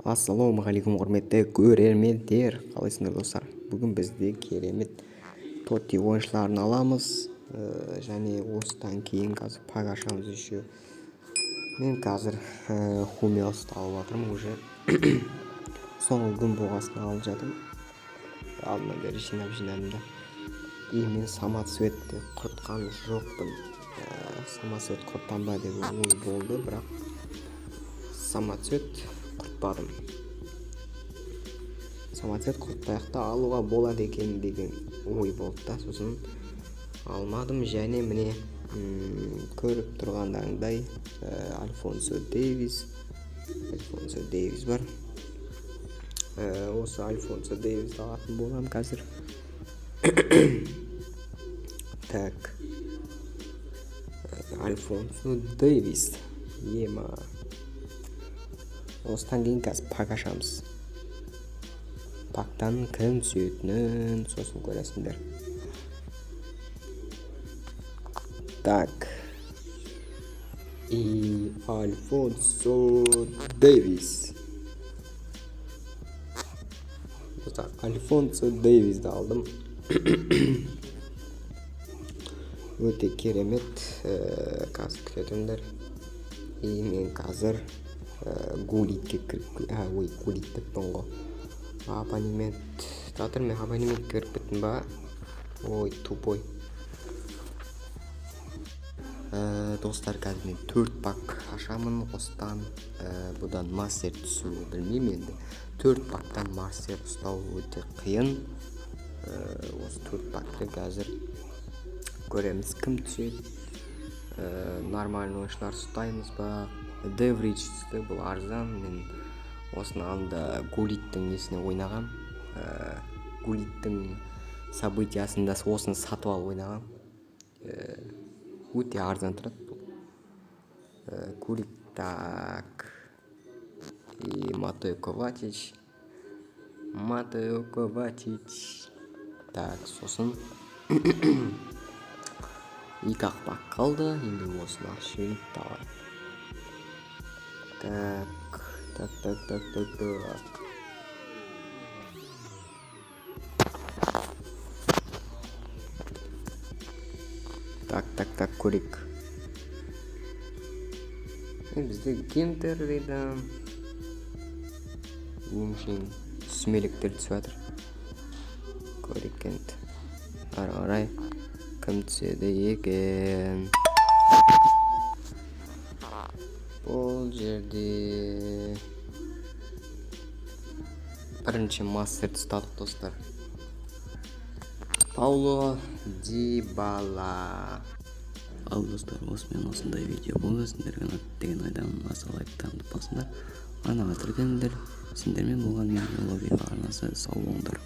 Ассалаумағалейкум құрметті көрермендер, қалайсыңдар достар? Бүгін бізде керемет Totti ойыншыларын аламыз, және осыдан кейін қазір пак ашамыз еще. Мен қазір Хумелсті алып жатырмын уже. Соңғы күн болғасын алып жатырмын. Алдынан бері жинадым да. И мен самоцветті құртқан жоқпын. Самоцвет құртам ба деп ой болды, бірақ самоцвет құртпадым. Самоцвет құртпаяқта алуға болады екен деген ой болды да, сосын алмадым. Және міне көріп тұрғандарыңдай Альфонсо Дейвис бар. Осы Альфонсо Дейвисті алатын болам қазір. Так, Альфонсо Дейвис ема. Осыдан кейін қазір пак ашамыз. Пактан кім түсетінін сосын көресіңдер. Так, и Альфонсо Дейвис. Альфонсо Дейвисді алдым. Өте керемет, қазір күтетіңдер. И мен қазір Гулитке Гулит деппін ғой. Абонемент татыр, мен абонемент кіріп біттім ба? Ой, тупой. Достар, қазір мен 4 пак ашамын. Осыдан бұдан мастер түсу білмеймін енді. 4 пактан мастер ұстау өте қиын. Осы 4 пакты қазір көреміз кім түседі. Нормальный ойыншылар ұстаймыз ба? Девриджті бұл арзан. Мен осыны анда Гулиттің несіне ойнағам. Гулиттің событиясында осыны сатып алып ойнағам. Өте арзан тұрады бұл. Гулит, так. И Матео Ковачич. Так, сосын. Екі ақпақ қалды. Енді осыны ашып давай. Так. Так, көрек. Бізде Гентер дейді. Өмшен сүмеліктер түсіп жатыр. Көрек Гент. Ары-қарай кім түседі екен? Бұл жерде бірінші мастер тұстадық достар. Пауло Дибала. Ал достар, осымен осындай видео болды. Сендерге ұнады деген ойдамын. Аса лайктарыңды басыңдар. Анаға тіркеліңдер. Сендермен болған мен арнасы сау болыңдар.